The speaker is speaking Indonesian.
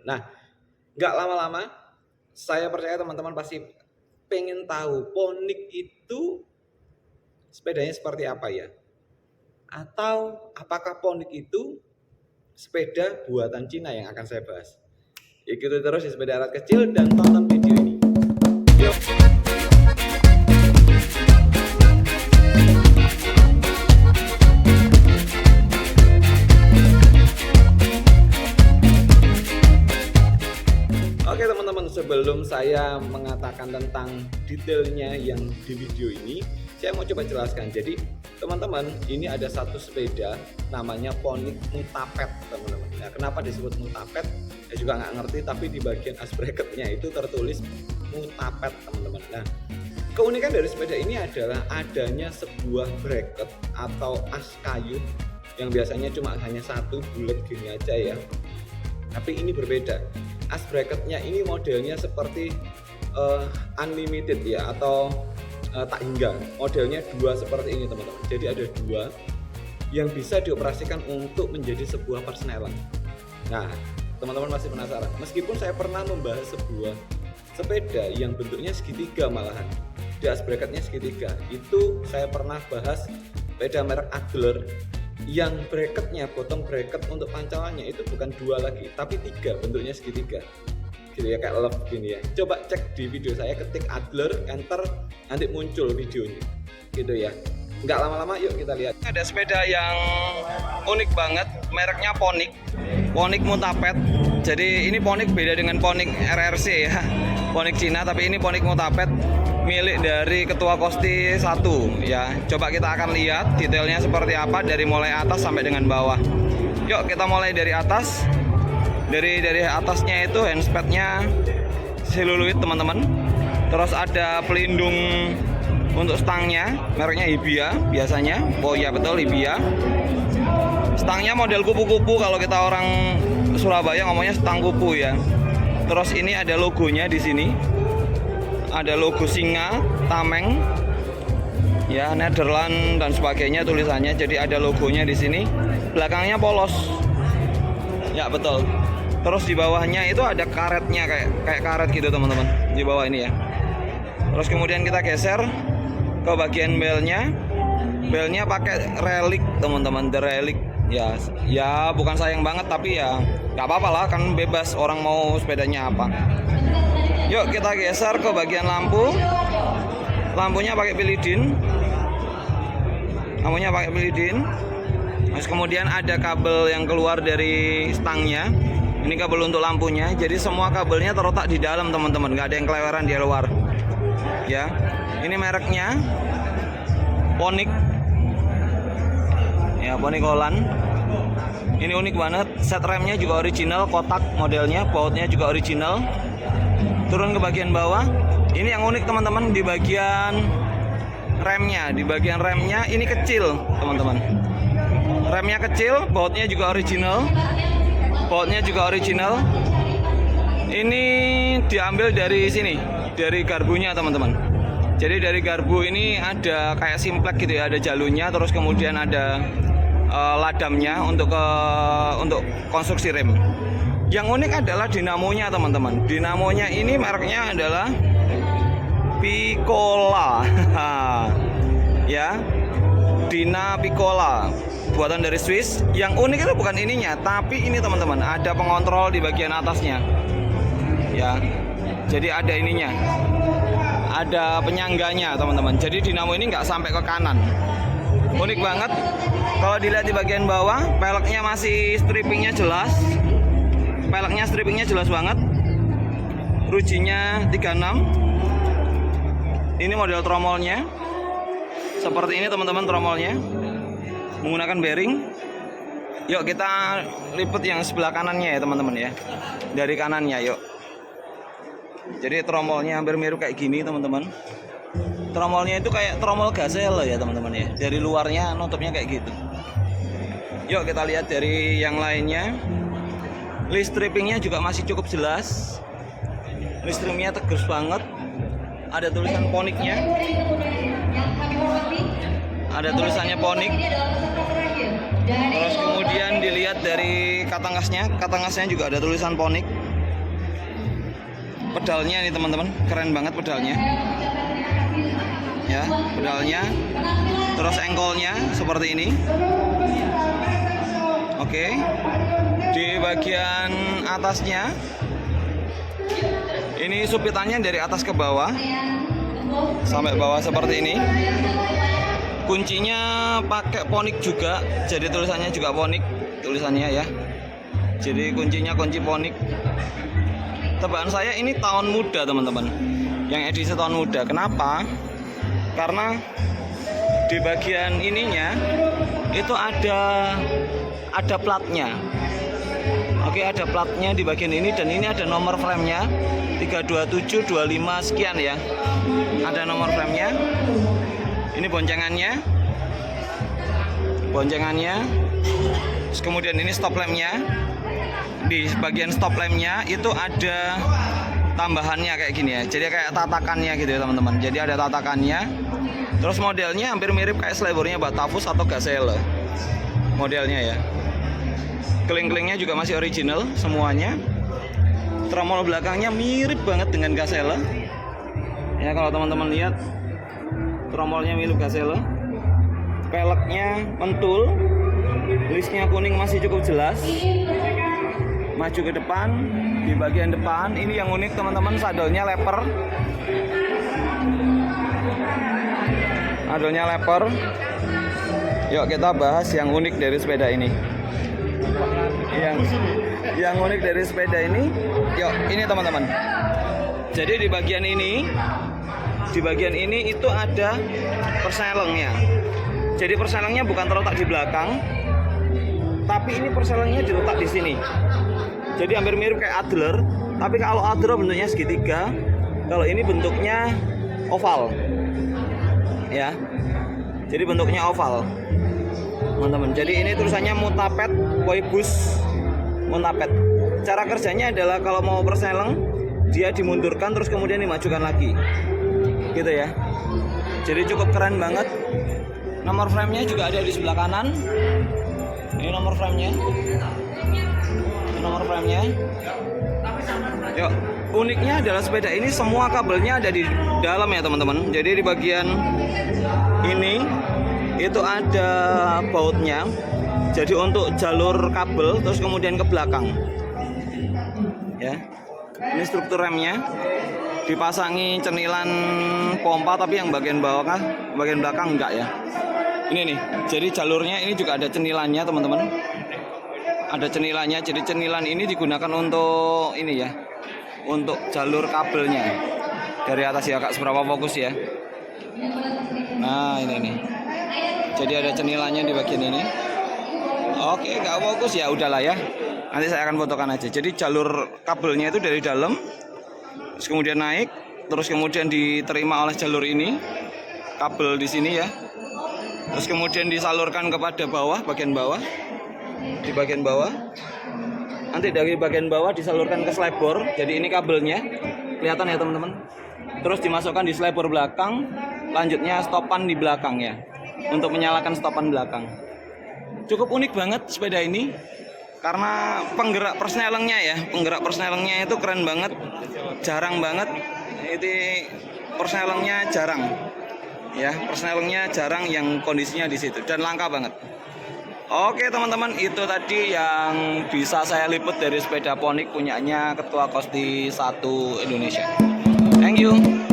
Nah, nggak lama-lama, saya percaya teman-teman pasti pengen tahu Ponic itu sepedanya seperti apa ya? Atau apakah Ponic itu sepeda buatan Cina yang akan saya bahas? Ikuti terus di Sepeda Alat Kecil dan tonton video ini. Yuk! Oke teman-teman, sebelum saya mengatakan tentang detailnya yang di video ini, saya mau coba jelaskan. Jadi teman-teman, ini ada satu sepeda namanya Ponic Mutapet teman-teman. Nah, kenapa disebut Mutapet? Saya juga nggak ngerti, tapi di bagian as bracketnya itu tertulis Mutapet teman-teman. Nah, keunikan dari sepeda ini adalah adanya sebuah bracket atau as kayu yang biasanya cuma hanya satu bulat gini aja ya. Tapi ini berbeda. As bracketnya ini modelnya seperti unlimited ya, atau tak hingga. Modelnya dua seperti ini teman-teman. Jadi ada dua yang bisa dioperasikan untuk menjadi sebuah persneling. Nah, teman-teman masih penasaran? Meskipun saya pernah membahas sebuah sepeda yang bentuknya segitiga malahan, di as bracketnya segitiga, itu saya pernah bahas sepeda merek Adler yang bracketnya, bottom bracket untuk pancalannya itu bukan dua lagi, tapi tiga, bentuknya segitiga gitu ya, kayak love gini ya. Coba cek di video saya, ketik Adler, enter, nanti muncul videonya gitu ya. Nggak lama-lama, yuk kita lihat. Ada sepeda yang unik banget, mereknya Ponic Mutapet. Jadi ini Ponic beda dengan Ponic RRC ya, Ponic Cina, tapi ini Ponic Mutapet milik dari Ketua Kosti 1 ya. Coba kita akan lihat detailnya seperti apa dari mulai atas sampai dengan bawah. Yuk kita mulai dari atas. Dari atasnya itu handspadnya siluloid teman-teman. Terus ada pelindung untuk stangnya, mereknya Hibia biasanya. Oh iya betul, Hibia. Stangnya model kupu-kupu, kalau kita orang Surabaya ngomongnya stang kupu ya. Terus ini ada logonya di sini. Ada logo singa, tameng, ya, Netherlands dan sebagainya tulisannya. Jadi ada logonya di sini. Belakangnya polos, ya betul. Terus di bawahnya itu ada karetnya, kayak karet gitu teman-teman. Di bawah ini ya. Terus kemudian kita geser ke bagian belnya. Belnya pakai relik teman-teman, the relic. Ya bukan sayang banget, tapi ya nggak apa-apa lah, kan bebas orang mau sepedanya apa. Yuk kita geser ke bagian lampu. Lampunya pakai pilidin. Terus kemudian ada kabel yang keluar dari stangnya. Ini kabel untuk lampunya. Jadi semua kabelnya terletak di dalam teman-teman, nggak ada yang keleweran di luar. Ya, ini mereknya Ponic. Ya, Ponic Holland. Ini unik banget. Set remnya juga original, kotak modelnya, bautnya juga original. Turun ke bagian bawah. Ini yang unik teman-teman, di bagian remnya. Di bagian remnya ini kecil teman-teman. Remnya kecil, bautnya juga original. Ini diambil dari sini, dari garbunya teman-teman. Jadi dari garbu ini ada kayak simplek gitu ya, ada jalurnya, terus kemudian ada ladamnya untuk konstruksi rem. Yang unik adalah dinamonya teman-teman. Dinamonya ini mereknya adalah Piccola. Ya, Dina Piccola, buatan dari Swiss. Yang unik itu bukan ininya, tapi ini teman-teman, ada pengontrol di bagian atasnya. Ya, jadi ada ininya, ada penyangganya teman-teman. Jadi dinamo ini nggak sampai ke kanan. Unik banget. Kalau dilihat di bagian bawah, peleknya masih strippingnya jelas. Strippingnya jelas banget. Rujinya 36. Ini model tromolnya. Seperti ini teman-teman tromolnya. Menggunakan bearing. Yuk kita liput yang sebelah kanannya ya teman-teman ya. Dari kanannya yuk. Jadi tromolnya hampir mirip kayak gini teman-teman. Tromolnya itu kayak tromol gazelle ya teman-teman ya. Dari luarnya nutupnya kayak gitu. Yuk kita lihat dari yang lainnya. List strippingnya juga masih cukup jelas. List strippingnya tegas banget. Ada tulisan Ponicnya. Ada tulisannya Ponic. Terus kemudian dilihat dari katangasnya juga ada tulisan Ponic. pedalnya nih teman-teman, keren banget pedalnya. Ya, pedalnya. Terus engkolnya seperti ini. Oke. Di bagian atasnya ini supitannya dari atas ke bawah sampai bawah seperti ini. Kuncinya pakai Ponic juga, jadi tulisannya juga Ponic tulisannya ya. Jadi kuncinya kunci Ponic. Tebakan saya ini tahun muda teman-teman, yang edisi tahun muda. Kenapa? Karena di bagian ininya itu ada platnya. Oke, ada platnya di bagian ini, dan ini ada nomor frame-nya 32725 sekian ya. Ada nomor frame-nya. Ini boncengannya. Terus kemudian ini stop lamp-nya. Di bagian stop lamp-nya itu ada tambahannya kayak gini ya. Jadi kayak tatakannya gitu ya teman-teman. Jadi ada tatakannya. Terus modelnya hampir mirip kayak selebornya Batavus atau Gazelle modelnya ya. Keling-kelingnya juga masih original semuanya. Tromol belakangnya mirip banget dengan Gazelle. Ya, kalau teman-teman lihat tromolnya mirip Gazelle. Peleknya mentul. Listnya kuning masih cukup jelas. Maju ke depan, di bagian depan ini yang unik teman-teman, sadelnya leper. Sadelnya leper. Yuk kita bahas yang unik dari sepeda ini. Yang unik dari sepeda ini, yuk ini teman-teman. Jadi di bagian ini itu ada perselengnya. Jadi perselengnya bukan terletak di belakang, tapi ini perselengnya diletak di sini. Jadi hampir mirip kayak Adler, tapi kalau Adler bentuknya segitiga, kalau ini bentuknya oval. Ya. Jadi bentuknya oval. Teman-teman. Jadi ini tulisannya Mutapet Koibus Mutapet. Cara kerjanya adalah kalau mau perseleng, dia dimundurkan terus kemudian dimajukan lagi. Gitu ya. Jadi cukup keren banget. Nomor frame-nya juga ada di sebelah kanan. Ini nomor frame-nya. Nomor frame-nya. Yuk, uniknya adalah sepeda ini semua kabelnya ada di dalam ya teman-teman. Jadi di bagian ini itu ada bautnya. Jadi untuk jalur kabel terus kemudian ke belakang. Ya. Ini struktur remnya. Dipasangi cenilan pompa tapi yang bagian bawah bagian belakang enggak ya. Ini nih. Jadi jalurnya ini juga ada cenilannya teman-teman. Ada cenilannya, jadi cenilan ini digunakan untuk ini ya, untuk jalur kabelnya dari atas ya kak, seberapa fokus ya. Nah ini nih, jadi ada cenilannya di bagian ini. Oke, gak fokus ya, udahlah ya, nanti saya akan fotokan aja. Jadi jalur kabelnya itu dari dalam, terus kemudian naik, terus kemudian diterima oleh jalur ini, kabel di sini ya, terus kemudian disalurkan kepada bawah, bagian bawah. Di bagian bawah, nanti dari bagian bawah disalurkan ke slebor. Jadi ini kabelnya, kelihatan ya teman-teman. Terus dimasukkan di slebor belakang, lanjutnya stopan di belakang ya, untuk menyalakan stopan belakang. Cukup unik banget sepeda ini, karena penggerak persnelengnya itu keren banget, jarang banget. Itu persnelengnya jarang, ya persnelengnya jarang yang kondisinya di situ dan langka banget. Oke teman-teman, itu tadi yang bisa saya liput dari sepeda Ponic punyanya Ketua Kosti 1 Indonesia. Thank you.